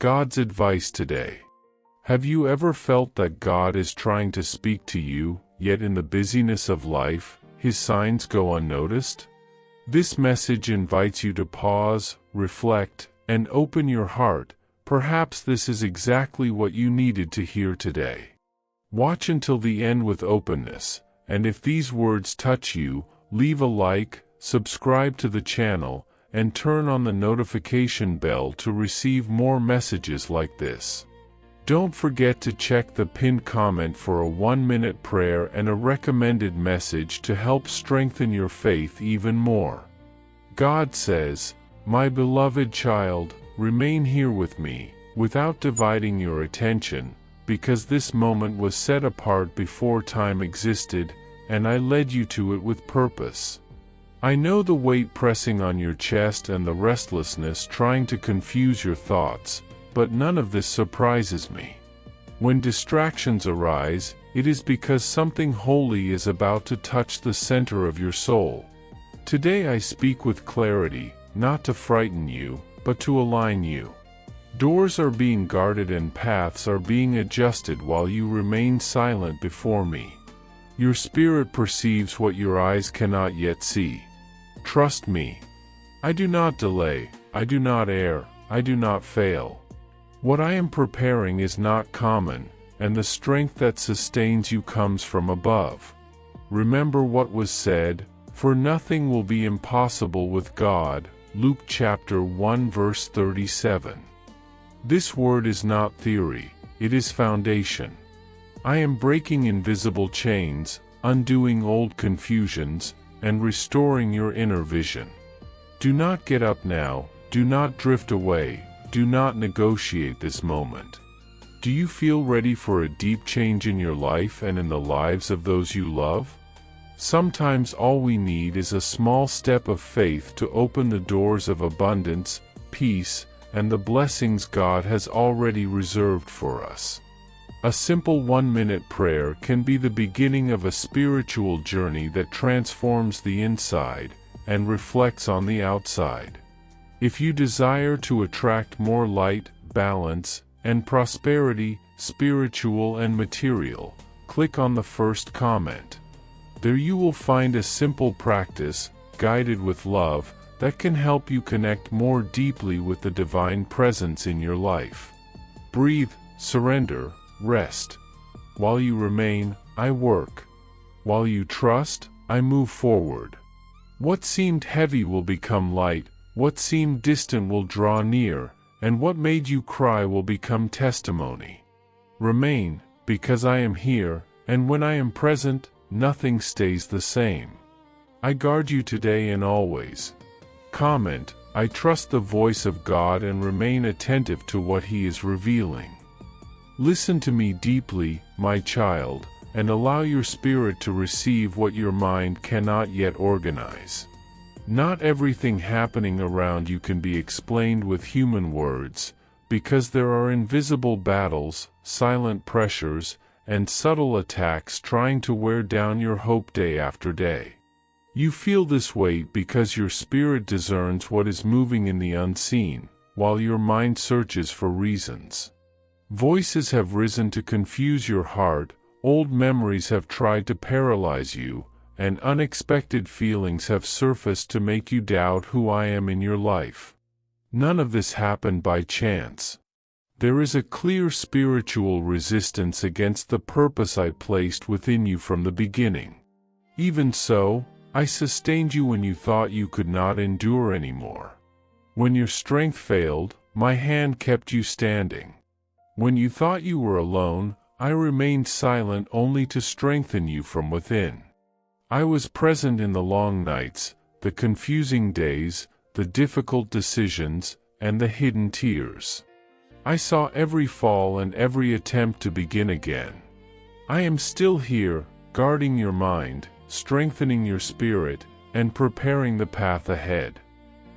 God's advice today. Have you ever felt that God is trying to speak to you, yet in the busyness of life, His signs go unnoticed? This message invites you to pause, reflect, and open your heart. Perhaps this is exactly what you needed to hear today. Watch until the end with openness, and if these words touch you, leave a like, subscribe to the channel, and turn on the notification bell to receive more messages like this. Don't forget to check the pinned comment for a 1-minute prayer and a recommended message to help strengthen your faith even more. God says, "My beloved child, remain here with me, without dividing your attention, because this moment was set apart before time existed, and I led you to it with purpose." I know the weight pressing on your chest and the restlessness trying to confuse your thoughts, but none of this surprises me. When distractions arise, it is because something holy is about to touch the center of your soul. Today I speak with clarity, not to frighten you, but to align you. Doors are being guarded and paths are being adjusted while you remain silent before me. Your spirit perceives what your eyes cannot yet see. Trust me. I do not delay, I do not err, I do not fail. What I am preparing is not common, and the strength that sustains you comes from above. Remember what was said, "For nothing will be impossible with God," Luke chapter 1 verse 37. This word is not theory, it is foundation. I am breaking invisible chains, undoing old confusions, and restoring your inner vision. Do not get up now, do not drift away. Do not negotiate this moment. Do you feel ready for a deep change in your life and in the lives of those you love? Sometimes all we need is a small step of faith to open the doors of abundance, peace, and the blessings God has already reserved for us. A simple 1-minute prayer can be the beginning of a spiritual journey that transforms the inside and reflects on the outside. If you desire to attract more light, balance, and prosperity, spiritual and material, click on the first comment. There you will find a simple practice, guided with love, that can help you connect more deeply with the divine presence in your life. Breathe, surrender, rest. While you remain, I work. While you trust, I move forward. What seemed heavy will become light. What seemed distant will draw near, and what made you cry will become testimony. Remain, because I am here, and when I am present, nothing stays the same. I guard you today and always. Comment, I trust the voice of God and remain attentive to what He is revealing. Listen to me deeply, my child, and allow your spirit to receive what your mind cannot yet organize. Not everything happening around you can be explained with human words, because there are invisible battles, silent pressures, and subtle attacks trying to wear down your hope day after day. You feel this weight because your spirit discerns what is moving in the unseen, while your mind searches for reasons. Voices have risen to confuse your heart, old memories have tried to paralyze you, and unexpected feelings have surfaced to make you doubt who I am in your life. None of this happened by chance. There is a clear spiritual resistance against the purpose I placed within you from the beginning. Even so, I sustained you when you thought you could not endure anymore. When your strength failed, my hand kept you standing. When you thought you were alone, I remained silent only to strengthen you from within. I was present in the long nights, the confusing days, the difficult decisions, and the hidden tears. I saw every fall and every attempt to begin again. I am still here, guarding your mind, strengthening your spirit, and preparing the path ahead.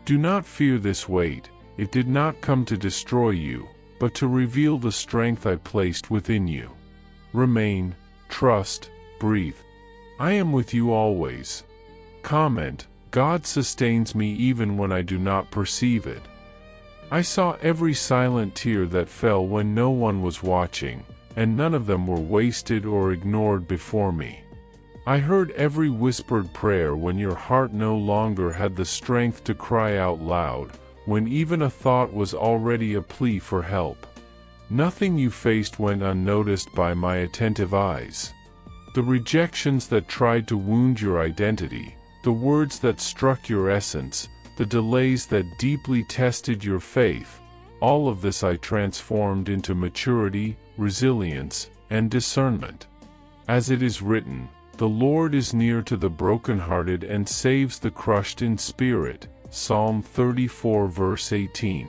Do not fear this weight, it did not come to destroy you, but to reveal the strength I placed within you. Remain, trust, breathe. I am with you always. Comment, God sustains me even when I do not perceive it. I saw every silent tear that fell when no one was watching, and none of them were wasted or ignored before me. I heard every whispered prayer when your heart no longer had the strength to cry out loud, when even a thought was already a plea for help. Nothing you faced went unnoticed by my attentive eyes. The rejections that tried to wound your identity, the words that struck your essence, the delays that deeply tested your faith, all of this I transformed into maturity, resilience, and discernment. As it is written, "The Lord is near to the brokenhearted and saves the crushed in spirit." Psalm 34 verse 18.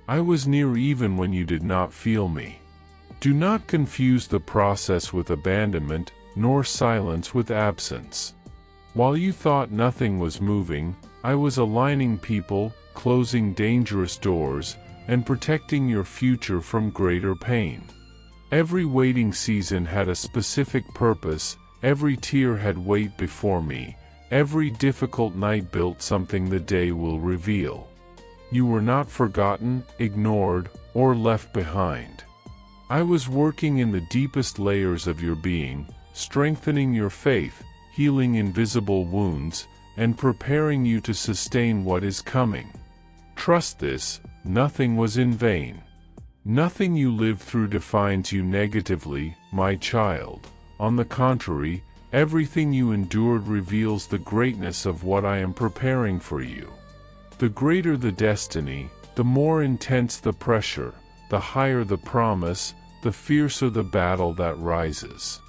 I was near even when you did not feel me. Do not confuse the process with abandonment, nor silence with absence. While you thought nothing was moving, I was aligning people, closing dangerous doors, and protecting your future from greater pain. Every waiting season had a specific purpose, every tear had weight before me, every difficult night built something the day will reveal. You were not forgotten, ignored, or left behind. I was working in the deepest layers of your being, strengthening your faith, healing invisible wounds, and preparing you to sustain what is coming. Trust this, nothing was in vain. Nothing you lived through defines you negatively, my child. On the contrary, everything you endured reveals the greatness of what I am preparing for you. The greater the destiny, the more intense the pressure, the higher the promise, the fiercer the battle that rises.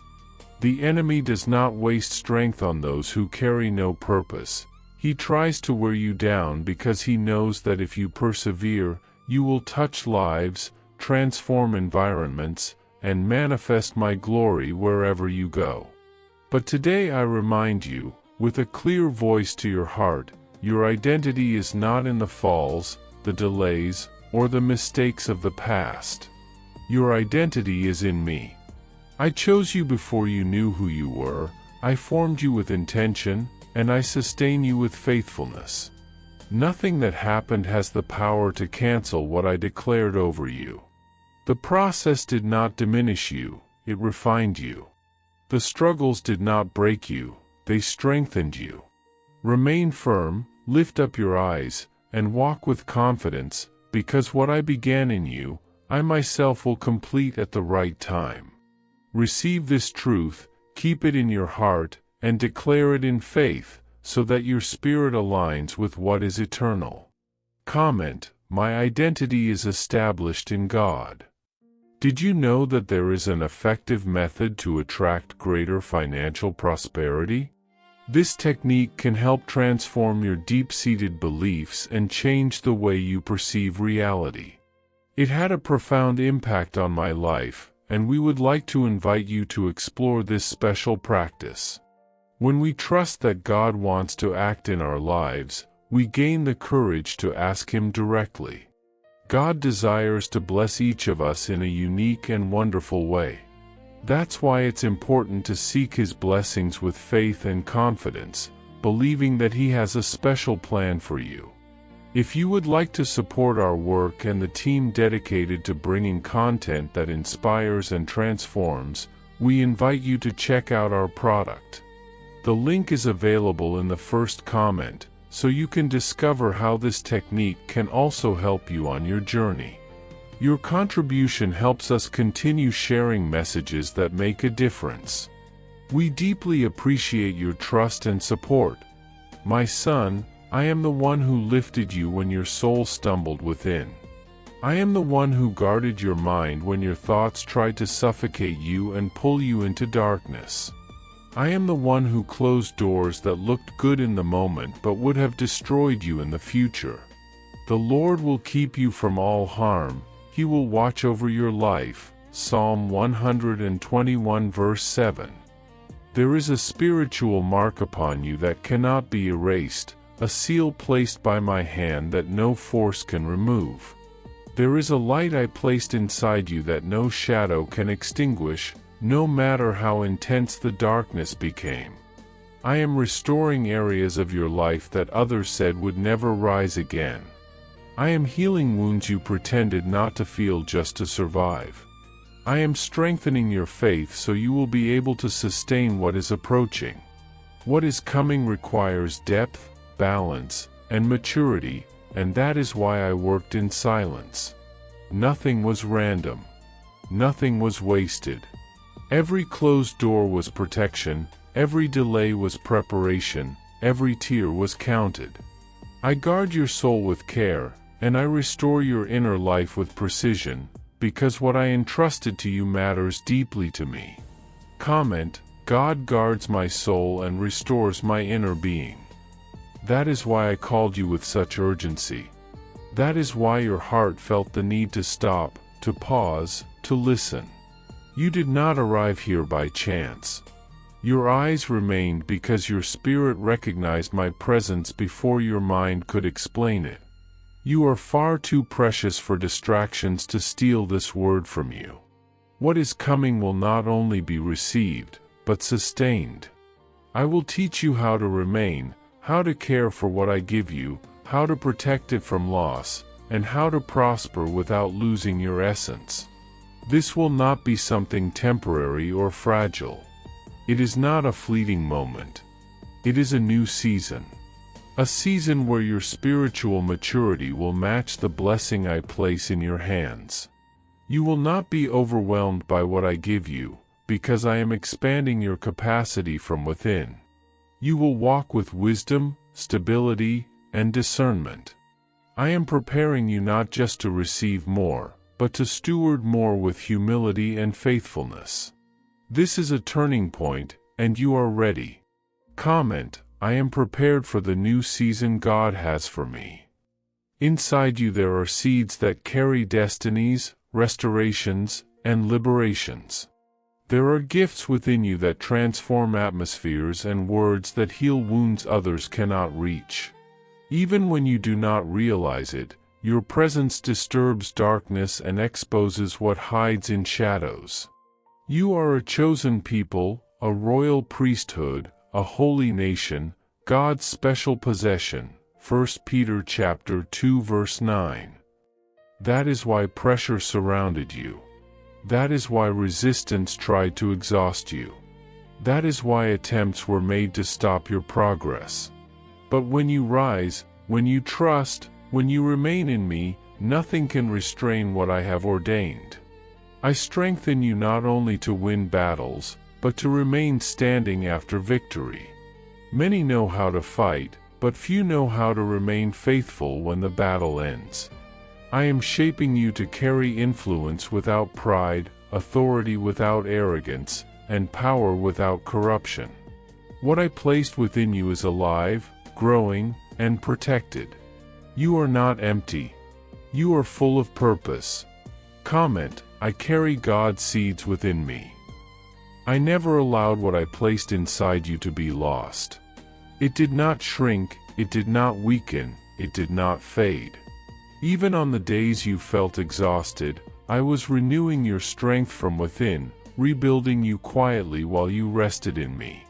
The enemy does not waste strength on those who carry no purpose. He tries to wear you down because he knows that if you persevere, you will touch lives, transform environments, and manifest my glory wherever you go. But today I remind you, with a clear voice to your heart, your identity is not in the falls, the delays, or the mistakes of the past. Your identity is in me. I chose you before you knew who you were, I formed you with intention, and I sustain you with faithfulness. Nothing that happened has the power to cancel what I declared over you. The process did not diminish you, it refined you. The struggles did not break you, they strengthened you. Remain firm, lift up your eyes, and walk with confidence, because what I began in you, I myself will complete at the right time. Receive this truth, keep it in your heart, and declare it in faith, so that your spirit aligns with what is eternal. Comment: My identity is established in God. Did you know that there is an effective method to attract greater financial prosperity? This technique can help transform your deep-seated beliefs and change the way you perceive reality. It had a profound impact on my life, and we would like to invite you to explore this special practice. When we trust that God wants to act in our lives, we gain the courage to ask Him directly. God desires to bless each of us in a unique and wonderful way. That's why it's important to seek His blessings with faith and confidence, believing that He has a special plan for you. If you would like to support our work and the team dedicated to bringing content that inspires and transforms, we invite you to check out our product. The link is available in the first comment, so you can discover how this technique can also help you on your journey. Your contribution helps us continue sharing messages that make a difference. We deeply appreciate your trust and support. My son, I am the one who lifted you when your soul stumbled within. I am the one who guarded your mind when your thoughts tried to suffocate you and pull you into darkness. I am the one who closed doors that looked good in the moment but would have destroyed you in the future. The Lord will keep you from all harm, He will watch over your life. Psalm 121 verse 7. There is a spiritual mark upon you that cannot be erased, a seal placed by my hand that no force can remove. There is a light I placed inside you that no shadow can extinguish, no matter how intense the darkness became. I am restoring areas of your life that others said would never rise again. I am healing wounds you pretended not to feel just to survive. I am strengthening your faith so you will be able to sustain what is approaching. What is coming requires depth, balance, and maturity, and that is why I worked in silence. Nothing was random. Nothing was wasted. Every closed door was protection, every delay was preparation, every tear was counted. I guard your soul with care, and I restore your inner life with precision, because what I entrusted to you matters deeply to me. Comment: God guards my soul and restores my inner being. That is why I called you with such urgency. That is why your heart felt the need to stop, to pause, to listen. You did not arrive here by chance. Your eyes remained because your spirit recognized my presence before your mind could explain it. You are far too precious for distractions to steal this word from you. What is coming will not only be received, but sustained. I will teach you how to remain, how to care for what I give you, how to protect it from loss, and how to prosper without losing your essence. This will not be something temporary or fragile. It is not a fleeting moment. It is a new season. A season where your spiritual maturity will match the blessing I place in your hands. You will not be overwhelmed by what I give you, because I am expanding your capacity from within. You will walk with wisdom, stability, and discernment. I am preparing you not just to receive more, but to steward more with humility and faithfulness. This is a turning point, and you are ready. Comment: I am prepared for the new season God has for me. Inside you there are seeds that carry destinies, restorations, and liberations. There are gifts within you that transform atmospheres and words that heal wounds others cannot reach. Even when you do not realize it, your presence disturbs darkness and exposes what hides in shadows. You are a chosen people, a royal priesthood, a holy nation, God's special possession. 1 Peter chapter 2 verse 9. That is why pressure surrounded you. That is why resistance tried to exhaust you. That is why attempts were made to stop your progress. But when you rise, when you trust, when you remain in me, nothing can restrain what I have ordained. I strengthen you not only to win battles, but to remain standing after victory. Many know how to fight, but few know how to remain faithful when the battle ends. I am shaping you to carry influence without pride, authority without arrogance, and power without corruption. What I placed within you is alive, growing, and protected. You are not empty. You are full of purpose. Comment: I carry God's seeds within me. I never allowed what I placed inside you to be lost. It did not shrink, it did not weaken, it did not fade. Even on the days you felt exhausted, I was renewing your strength from within, rebuilding you quietly while you rested in me.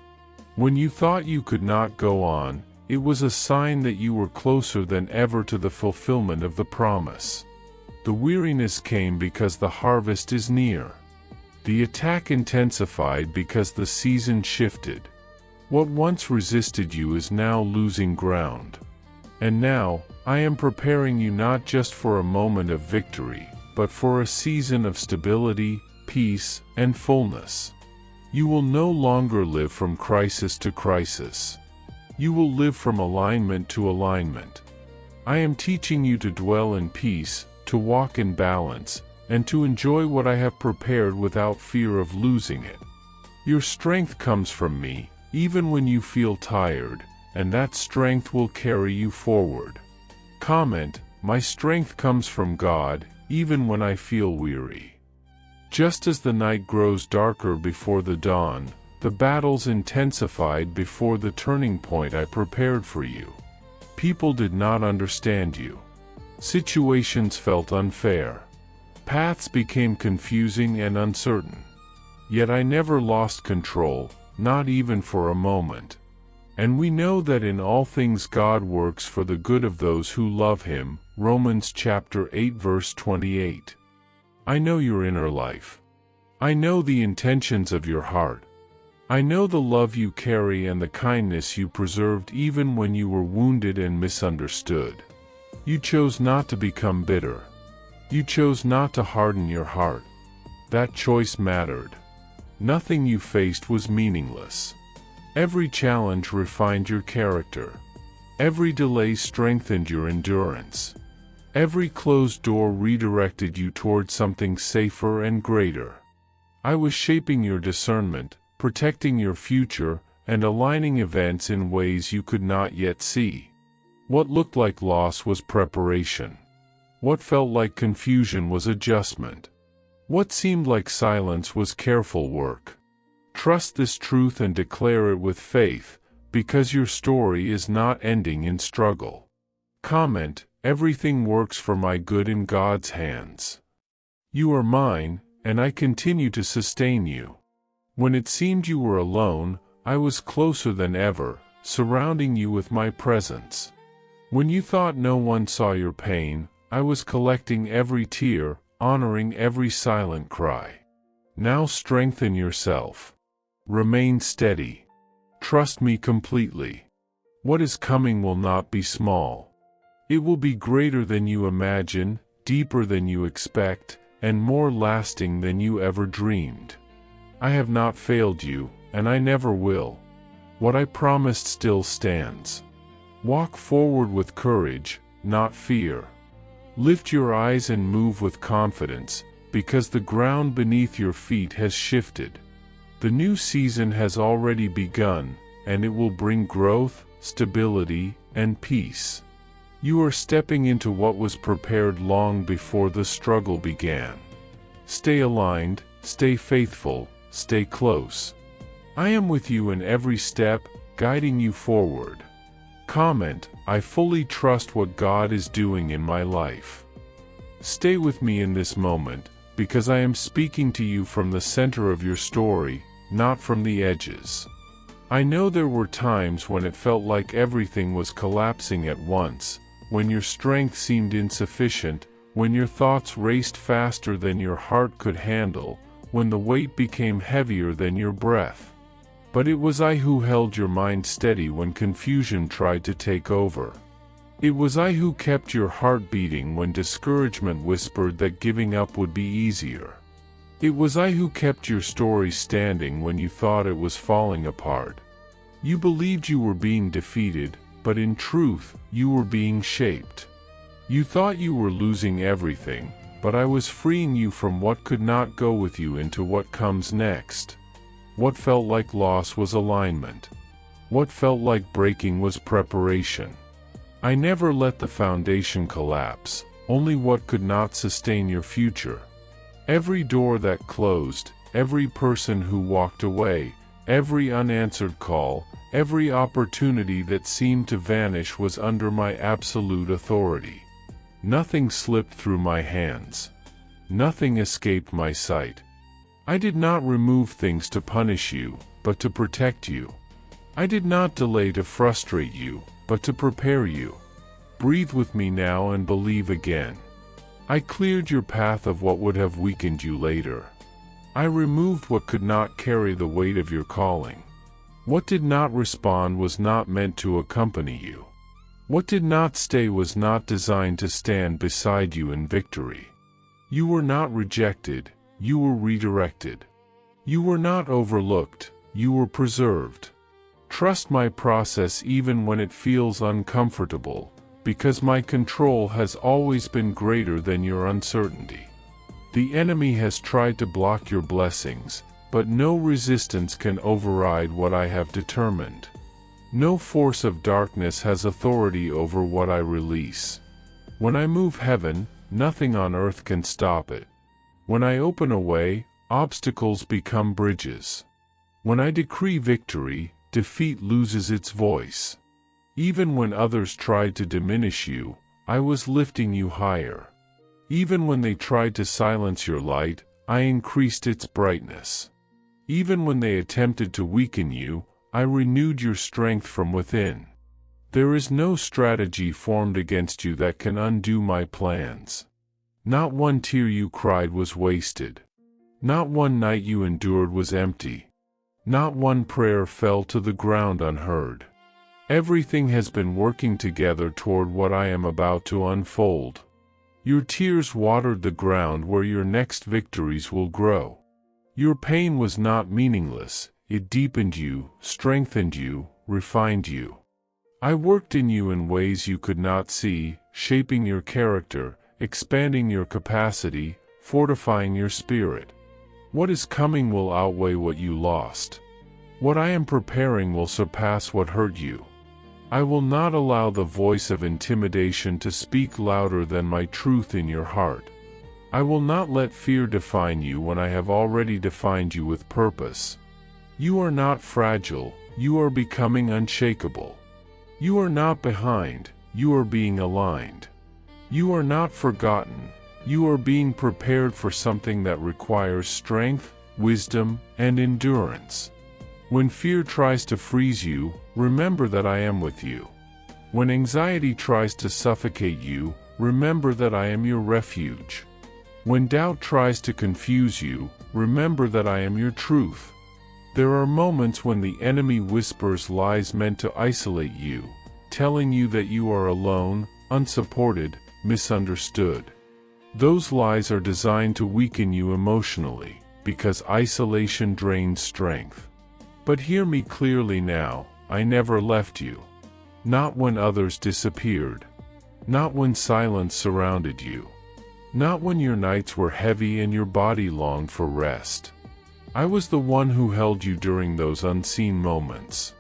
When you thought you could not go on, it was a sign that you were closer than ever to the fulfillment of the promise. The weariness came because the harvest is near. The attack intensified because the season shifted. What once resisted you is now losing ground. And now, I am preparing you not just for a moment of victory, but for a season of stability, peace, and fullness. You will no longer live from crisis to crisis. You will live from alignment to alignment. I am teaching you to dwell in peace, to walk in balance, and to enjoy what I have prepared without fear of losing it. Your strength comes from me, even when you feel tired, and that strength will carry you forward. Comment: my strength comes from God, even when I feel weary. Just as the night grows darker before the dawn, the battles intensified before the turning point I prepared for you. People did not understand you. Situations felt unfair. Paths became confusing and uncertain. Yet I never lost control, not even for a moment. And we know that in all things God works for the good of those who love Him. Romans chapter 8 verse 28. I know your inner life. I know the intentions of your heart. I know the love you carry and the kindness you preserved even when you were wounded and misunderstood. You chose not to become bitter. You chose not to harden your heart. That choice mattered. Nothing you faced was meaningless. Every challenge refined your character. Every delay strengthened your endurance. Every closed door redirected you toward something safer and greater. I was shaping your discernment, protecting your future, and aligning events in ways you could not yet see. What looked like loss was preparation. What felt like confusion was adjustment. What seemed like silence was careful work. Trust this truth and declare it with faith, because your story is not ending in struggle. Comment: everything works for my good in God's hands. You are mine, and I continue to sustain you. When it seemed you were alone, I was closer than ever, surrounding you with my presence. When you thought no one saw your pain, I was collecting every tear, honoring every silent cry. Now strengthen yourself. Remain steady. Trust me completely. What is coming will not be small. It will be greater than you imagine, deeper than you expect, and more lasting than you ever dreamed. I have not failed you, and I never will. What I promised still stands. Walk forward with courage, not fear. Lift your eyes and move with confidence, because the ground beneath your feet has shifted. The new season has already begun, and it will bring growth, stability, and peace. You are stepping into what was prepared long before the struggle began. Stay aligned, stay faithful, stay close. I am with you in every step, guiding you forward. Comment: I fully trust what God is doing in my life. Stay with me in this moment, because I am speaking to you from the center of your story, not from the edges. I know there were times when it felt like everything was collapsing at once, when your strength seemed insufficient, when your thoughts raced faster than your heart could handle, when the weight became heavier than your breath. But it was I who held your mind steady when confusion tried to take over. It was I who kept your heart beating when discouragement whispered that giving up would be easier. It was I who kept your story standing when you thought it was falling apart. You believed you were being defeated, but in truth, you were being shaped. You thought you were losing everything, but I was freeing you from what could not go with you into what comes next. What felt like loss was alignment. What felt like breaking was preparation. I never let the foundation collapse, only what could not sustain your future. Every door that closed, every person who walked away, every unanswered call, every opportunity that seemed to vanish was under my absolute authority. Nothing slipped through my hands. Nothing escaped my sight. I did not remove things to punish you, but to protect you. I did not delay to frustrate you, but to prepare you. Breathe with me now and believe again. I cleared your path of what would have weakened you later. I removed what could not carry the weight of your calling. What did not respond was not meant to accompany you. What did not stay was not designed to stand beside you in victory. You were not rejected, you were redirected. You were not overlooked, you were preserved. Trust my process even when it feels uncomfortable, because my control has always been greater than your uncertainty. The enemy has tried to block your blessings, but no resistance can override what I have determined. No force of darkness has authority over what I release. When I move heaven, nothing on earth can stop it. When I open a way, obstacles become bridges. When I decree victory, defeat loses its voice. Even when others tried to diminish you, I was lifting you higher. Even when they tried to silence your light, I increased its brightness. Even when they attempted to weaken you, I renewed your strength from within. There is no strategy formed against you that can undo my plans. Not one tear you cried was wasted. Not one night you endured was empty. Not one prayer fell to the ground unheard. Everything has been working together toward what I am about to unfold. Your tears watered the ground where your next victories will grow. Your pain was not meaningless, it deepened you, strengthened you, refined you. I worked in you in ways you could not see, shaping your character, expanding your capacity, fortifying your spirit. What is coming will outweigh what you lost. What I am preparing will surpass what hurt you. I will not allow the voice of intimidation to speak louder than my truth in your heart. I will not let fear define you when I have already defined you with purpose. You are not fragile, you are becoming unshakable. You are not behind, you are being aligned. You are not forgotten, you are being prepared for something that requires strength, wisdom, and endurance. When fear tries to freeze you, remember that I am with you. When anxiety tries to suffocate you, remember that I am your refuge. When doubt tries to confuse you, remember that I am your truth. There are moments when the enemy whispers lies meant to isolate you, telling you that you are alone, unsupported, misunderstood. Those lies are designed to weaken you emotionally, because isolation drains strength. But hear me clearly now, I never left you. Not when others disappeared. Not when silence surrounded you. Not when your nights were heavy and your body longed for rest. I was the one who held you during those unseen moments.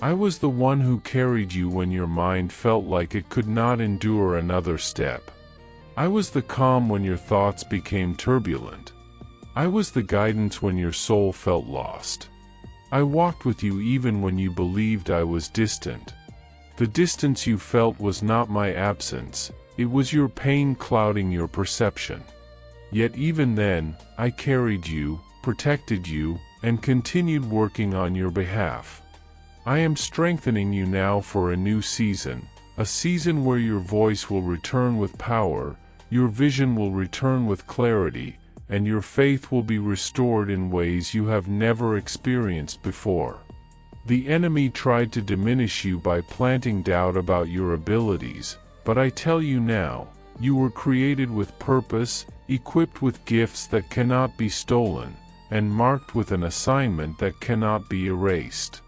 I was the one who carried you when your mind felt like it could not endure another step. I was the calm when your thoughts became turbulent. I was the guidance when your soul felt lost. I walked with you even when you believed I was distant. The distance you felt was not my absence, it was your pain clouding your perception. Yet even then, I carried you, protected you, and continued working on your behalf. I am strengthening you now for a new season, a season where your voice will return with power, your vision will return with clarity, and your faith will be restored in ways you have never experienced before. The enemy tried to diminish you by planting doubt about your abilities, but I tell you now, you were created with purpose, equipped with gifts that cannot be stolen, and marked with an assignment that cannot be erased.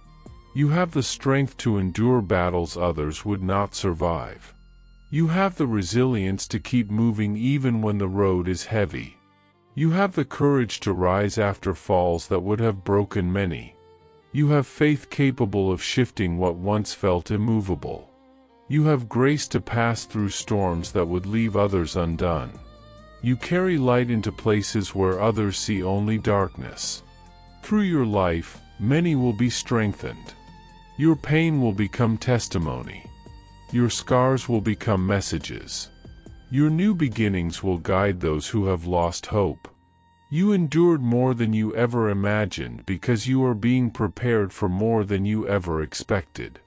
You have the strength to endure battles others would not survive. You have the resilience to keep moving even when the road is heavy. You have the courage to rise after falls that would have broken many. You have faith capable of shifting what once felt immovable. You have grace to pass through storms that would leave others undone. You carry light into places where others see only darkness. Through your life, many will be strengthened. Your pain will become testimony. Your scars will become messages. Your new beginnings will guide those who have lost hope. You endured more than you ever imagined because you are being prepared for more than you ever expected.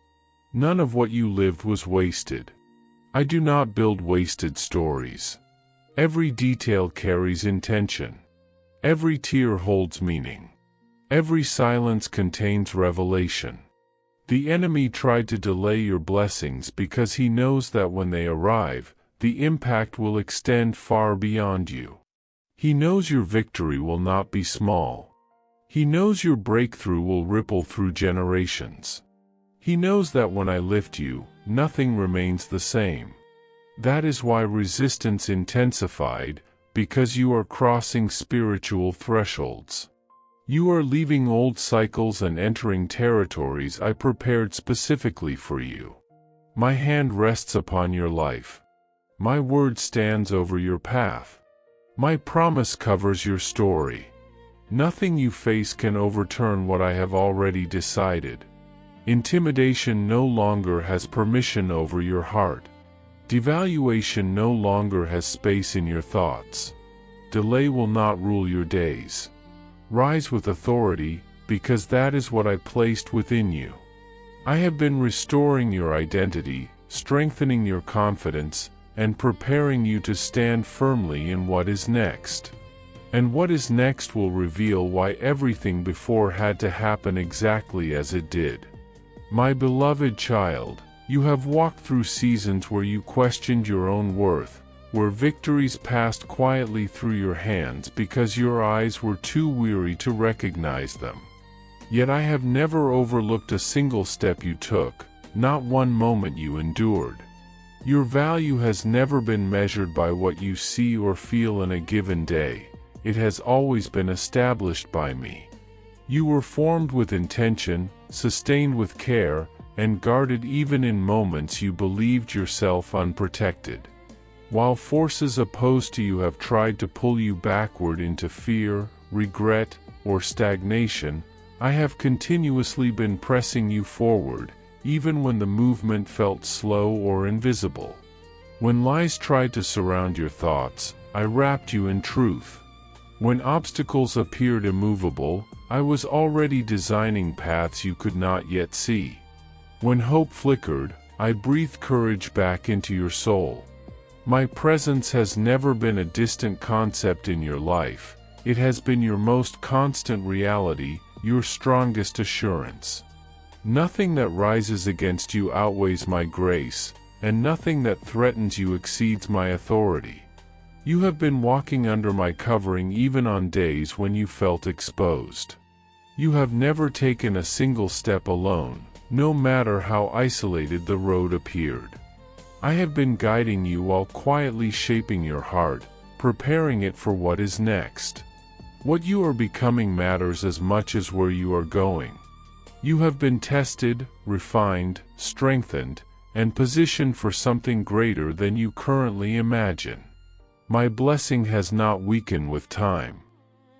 None of what you lived was wasted. I do not build wasted stories. Every detail carries intention. Every tear holds meaning. Every silence contains revelation. The enemy tried to delay your blessings because he knows that when they arrive, the impact will extend far beyond you. He knows your victory will not be small. He knows your breakthrough will ripple through generations. He knows that when I lift you, nothing remains the same. That is why resistance intensified, because you are crossing spiritual thresholds. You are leaving old cycles and entering territories I prepared specifically for you. My hand rests upon your life. My word stands over your path. My promise covers your story. Nothing you face can overturn what I have already decided. Intimidation no longer has permission over your heart. Devaluation no longer has space in your thoughts. Delay will not rule your days. Rise with authority, because that is what I placed within you. I have been restoring your identity, strengthening your confidence, and preparing you to stand firmly in what is next. And what is next will reveal why everything before had to happen exactly as it did. My beloved child, you have walked through seasons where you questioned your own worth, where victories passed quietly through your hands because your eyes were too weary to recognize them. Yet I have never overlooked a single step you took, not one moment you endured. Your value has never been measured by what you see or feel in a given day. It has always been established by me. You were formed with intention, sustained with care, and guarded even in moments you believed yourself unprotected. While forces opposed to you have tried to pull you backward into fear, regret, or stagnation, I have continuously been pressing you forward, even when the movement felt slow or invisible. When lies tried to surround your thoughts, I wrapped you in truth. When obstacles appeared immovable, I was already designing paths you could not yet see. When hope flickered, I breathed courage back into your soul. My presence has never been a distant concept in your life. It has been your most constant reality, your strongest assurance. Nothing that rises against you outweighs my grace, and nothing that threatens you exceeds my authority. You have been walking under my covering even on days when you felt exposed. You have never taken a single step alone, no matter how isolated the road appeared. I have been guiding you while quietly shaping your heart, preparing it for what is next. What you are becoming matters as much as where you are going. You have been tested, refined, strengthened, and positioned for something greater than you currently imagine. My blessing has not weakened with time.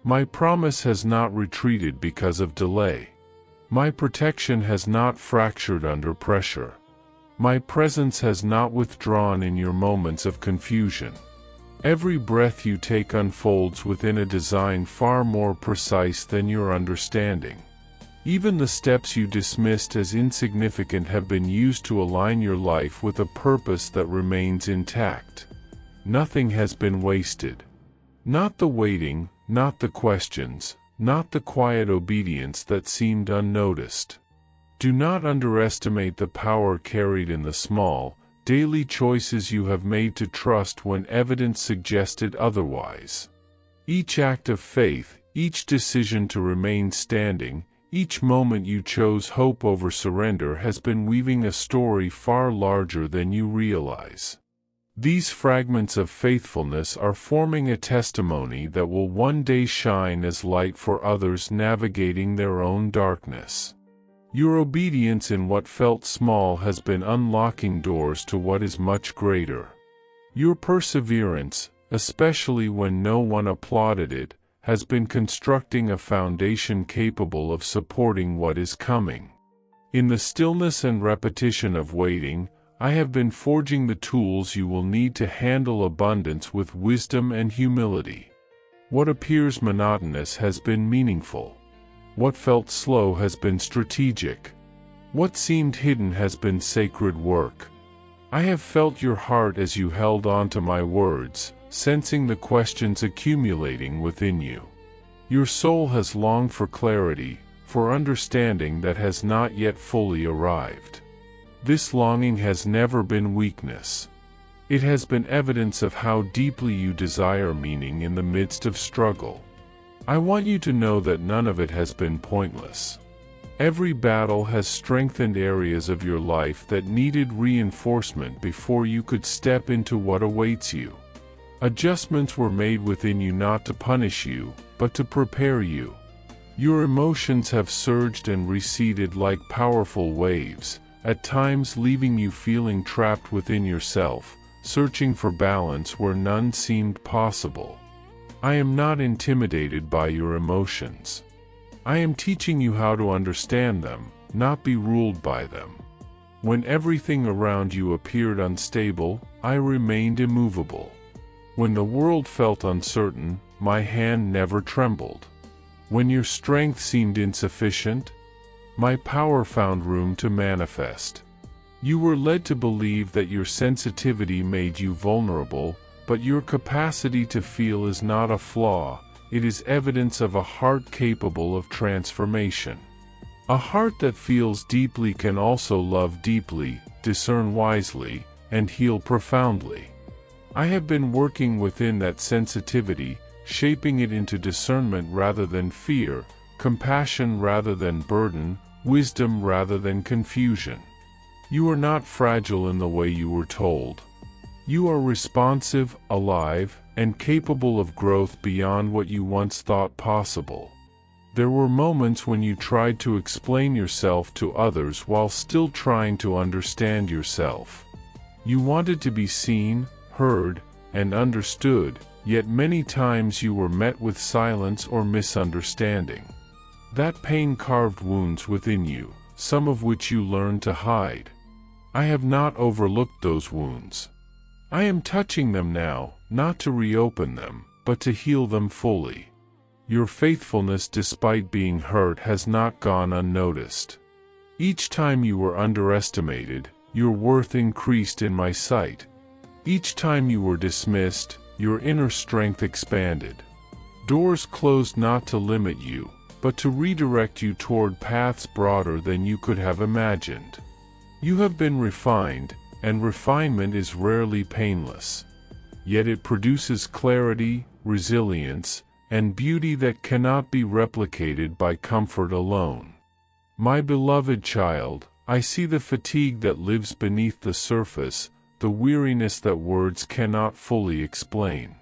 My promise has not retreated because of delay. My protection has not fractured under pressure. My presence has not withdrawn in your moments of confusion. Every breath you take unfolds within a design far more precise than your understanding. Even the steps you dismissed as insignificant have been used to align your life with a purpose that remains intact. Nothing has been wasted. Not the waiting, not the questions, not the quiet obedience that seemed unnoticed. Do not underestimate the power carried in the small, daily choices you have made to trust when evidence suggested otherwise. Each act of faith, each decision to remain standing, each moment you chose hope over surrender has been weaving a story far larger than you realize. These fragments of faithfulness are forming a testimony that will one day shine as light for others navigating their own darkness. Your obedience in what felt small has been unlocking doors to what is much greater. Your perseverance, especially when no one applauded it, has been constructing a foundation capable of supporting what is coming. In the stillness and repetition of waiting, I have been forging the tools you will need to handle abundance with wisdom and humility. What appears monotonous has been meaningful. What felt slow has been strategic. What seemed hidden has been sacred work. I have felt your heart as you held on to my words, sensing the questions accumulating within you. Your soul has longed for clarity, for understanding that has not yet fully arrived. This longing has never been weakness. It has been evidence of how deeply you desire meaning in the midst of struggle. I want you to know that none of it has been pointless. Every battle has strengthened areas of your life that needed reinforcement before you could step into what awaits you. Adjustments were made within you not to punish you, but to prepare you. Your emotions have surged and receded like powerful waves, at times leaving you feeling trapped within yourself, searching for balance where none seemed possible. I am not intimidated by your emotions. I am teaching you how to understand them, not be ruled by them. When everything around you appeared unstable, I remained immovable. When the world felt uncertain, my hand never trembled. When your strength seemed insufficient, my power found room to manifest. You were led to believe that your sensitivity made you vulnerable, but your capacity to feel is not a flaw, it is evidence of a heart capable of transformation. A heart that feels deeply can also love deeply, discern wisely, and heal profoundly. I have been working within that sensitivity, shaping it into discernment rather than fear, compassion rather than burden, wisdom rather than confusion. You are not fragile in the way you were told. You are responsive, alive, and capable of growth beyond what you once thought possible. There were moments when you tried to explain yourself to others while still trying to understand yourself. You wanted to be seen, heard, and understood, yet many times you were met with silence or misunderstanding. That pain carved wounds within you, some of which you learned to hide. I have not overlooked those wounds. I am touching them now, not to reopen them, but to heal them fully. Your faithfulness despite being hurt has not gone unnoticed. Each time you were underestimated, your worth increased in my sight. Each time you were dismissed, your inner strength expanded. Doors closed not to limit you, but to redirect you toward paths broader than you could have imagined. You have been refined, and refinement is rarely painless. Yet it produces clarity, resilience, and beauty that cannot be replicated by comfort alone. My beloved child, I see the fatigue that lives beneath the surface, the weariness that words cannot fully explain.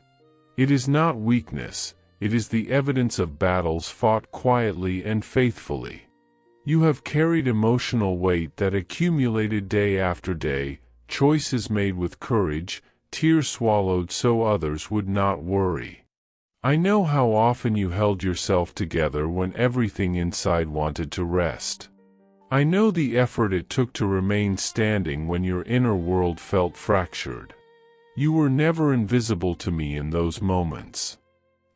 It is not weakness, it is the evidence of battles fought quietly and faithfully. You have carried emotional weight that accumulated day after day, choices made with courage, tears swallowed so others would not worry. I know how often you held yourself together when everything inside wanted to rest. I know the effort it took to remain standing when your inner world felt fractured. You were never invisible to me in those moments.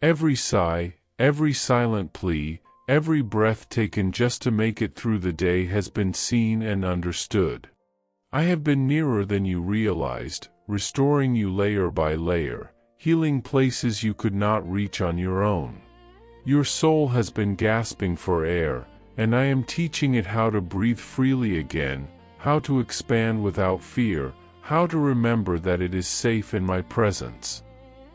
Every sigh, every silent plea, every breath taken just to make it through the day has been seen and understood. I have been nearer than you realized, restoring you layer by layer, healing places you could not reach on your own. Your soul has been gasping for air, and I am teaching it how to breathe freely again, how to expand without fear, how to remember that it is safe in my presence.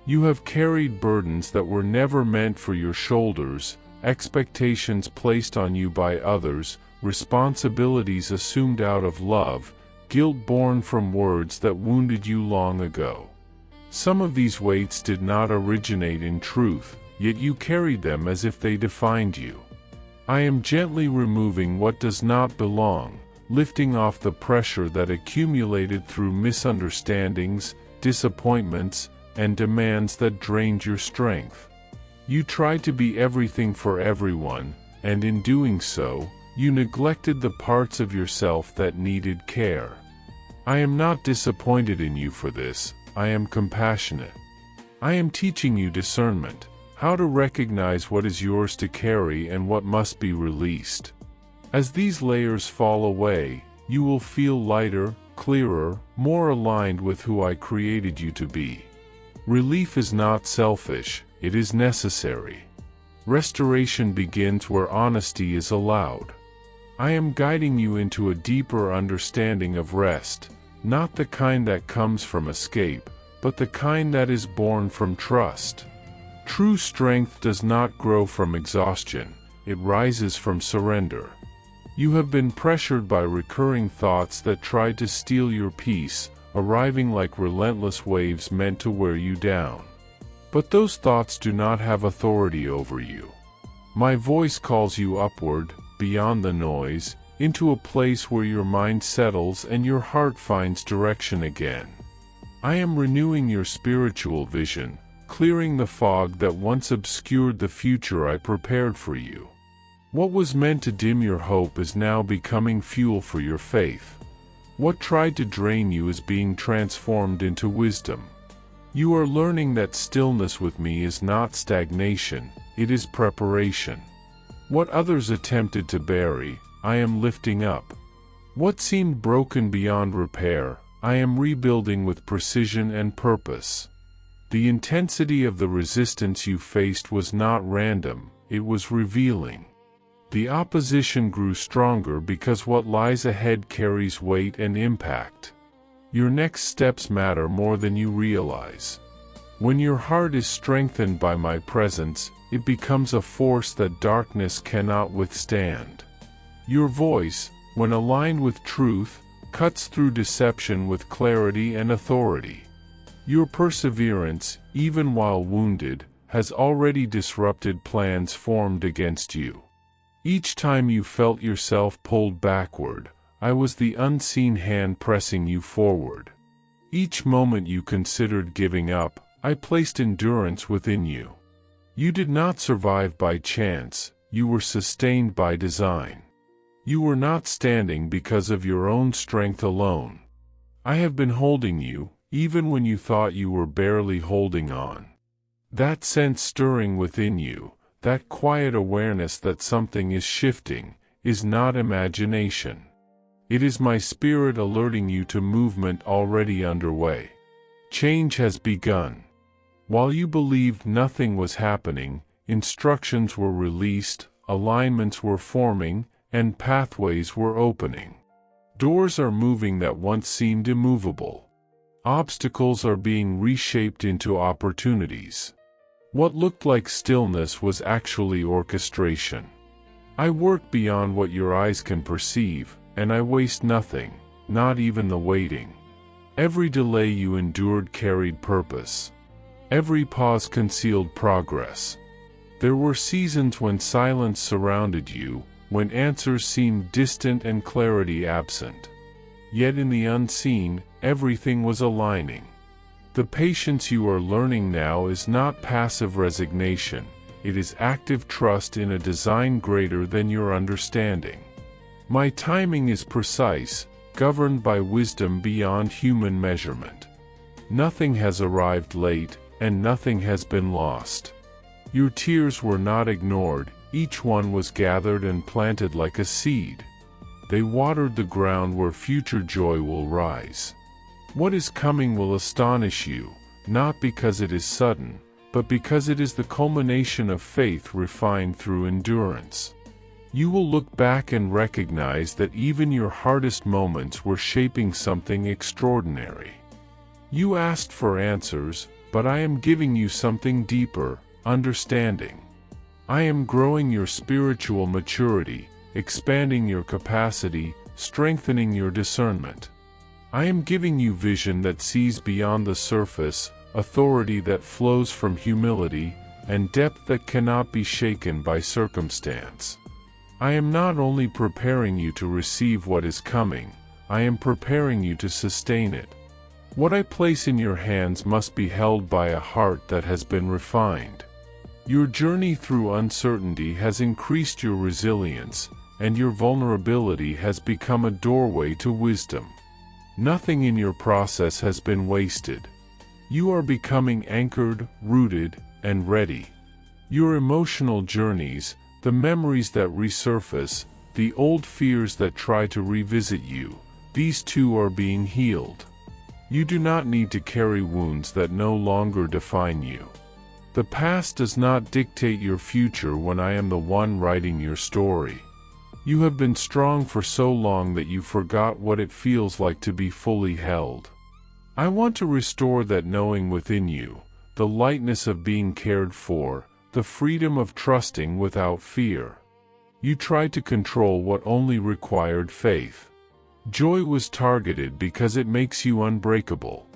You have carried burdens that were never meant for your shoulders, expectations placed on you by others, responsibilities assumed out of love, guilt born from words that wounded you long ago. Some of these weights did not originate in truth, yet you carried them as if they defined you. I am gently removing what does not belong, lifting off the pressure that accumulated through misunderstandings, disappointments, and demands that drained your strength. You tried to be everything for everyone, and in doing so, you neglected the parts of yourself that needed care. I am not disappointed in you for this, I am compassionate. I am teaching you discernment, how to recognize what is yours to carry and what must be released. As these layers fall away, you will feel lighter, clearer, more aligned with who I created you to be. Relief is not selfish, it is necessary. Restoration begins where honesty is allowed. I am guiding you into a deeper understanding of rest, not the kind that comes from escape, but the kind that is born from trust. True strength does not grow from exhaustion, it rises from surrender. You have been pressured by recurring thoughts that tried to steal your peace, arriving like relentless waves meant to wear you down. But those thoughts do not have authority over you. My voice calls you upward, beyond the noise, into a place where your mind settles and your heart finds direction again. I am renewing your spiritual vision, clearing the fog that once obscured the future I prepared for you. What was meant to dim your hope is now becoming fuel for your faith. What tried to drain you is being transformed into wisdom. You are learning that stillness with me is not stagnation, it is preparation. What others attempted to bury, I am lifting up. What seemed broken beyond repair, I am rebuilding with precision and purpose. The intensity of the resistance you faced was not random, it was revealing. The opposition grew stronger because what lies ahead carries weight and impact. Your next steps matter more than you realize. When your heart is strengthened by my presence, it becomes a force that darkness cannot withstand. Your voice, when aligned with truth, cuts through deception with clarity and authority. Your perseverance, even while wounded, has already disrupted plans formed against you. Each time you felt yourself pulled backward, I was the unseen hand pressing you forward. Each moment you considered giving up, I placed endurance within you. You did not survive by chance, you were sustained by design. You were not standing because of your own strength alone. I have been holding you, even when you thought you were barely holding on. That sense stirring within you, that quiet awareness that something is shifting, is not imagination. It is my spirit alerting you to movement already underway. Change has begun. While you believed nothing was happening, instructions were released, alignments were forming, and pathways were opening. Doors are moving that once seemed immovable. Obstacles are being reshaped into opportunities. What looked like stillness was actually orchestration. I work beyond what your eyes can perceive, and I waste nothing, not even the waiting. Every delay you endured carried purpose. Every pause concealed progress. There were seasons when silence surrounded you, when answers seemed distant and clarity absent. Yet in the unseen, everything was aligning. The patience you are learning now is not passive resignation, it is active trust in a design greater than your understanding. My timing is precise, governed by wisdom beyond human measurement. Nothing has arrived late, and nothing has been lost. Your tears were not ignored, each one was gathered and planted like a seed. They watered the ground where future joy will rise. What is coming will astonish you, not because it is sudden, but because it is the culmination of faith refined through endurance. You will look back and recognize that even your hardest moments were shaping something extraordinary. You asked for answers, but I am giving you something deeper, understanding. I am growing your spiritual maturity, expanding your capacity, strengthening your discernment. I am giving you vision that sees beyond the surface, authority that flows from humility, and depth that cannot be shaken by circumstance. I am not only preparing you to receive what is coming, I am preparing you to sustain it. What I place in your hands must be held by a heart that has been refined. Your journey through uncertainty has increased your resilience, and your vulnerability has become a doorway to wisdom. Nothing in your process has been wasted. You are becoming anchored, rooted, and ready. Your emotional journeys, the memories that resurface, the old fears that try to revisit you, these too are being healed. You do not need to carry wounds that no longer define you. The past does not dictate your future when I am the one writing your story. You have been strong for so long that you forgot what it feels like to be fully held. I want to restore that knowing within you, the lightness of being cared for, the freedom of trusting without fear. You tried to control what only required faith. Joy was targeted because it makes you unbreakable.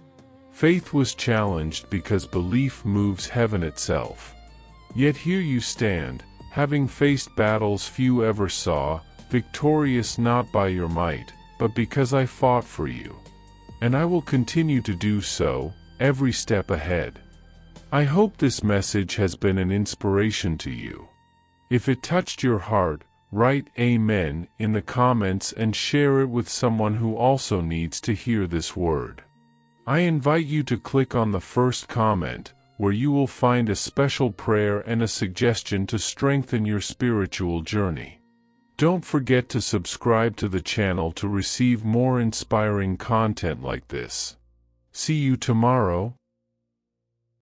Faith was challenged because belief moves heaven itself. Yet here you stand, having faced battles few ever saw, victorious not by your might, but because I fought for you. And I will continue to do so, every step ahead. I hope this message has been an inspiration to you. If it touched your heart, write Amen in the comments and share it with someone who also needs to hear this word. I invite you to click on the first comment, where you will find a special prayer and a suggestion to strengthen your spiritual journey. Don't forget to subscribe to the channel to receive more inspiring content like this. See you tomorrow.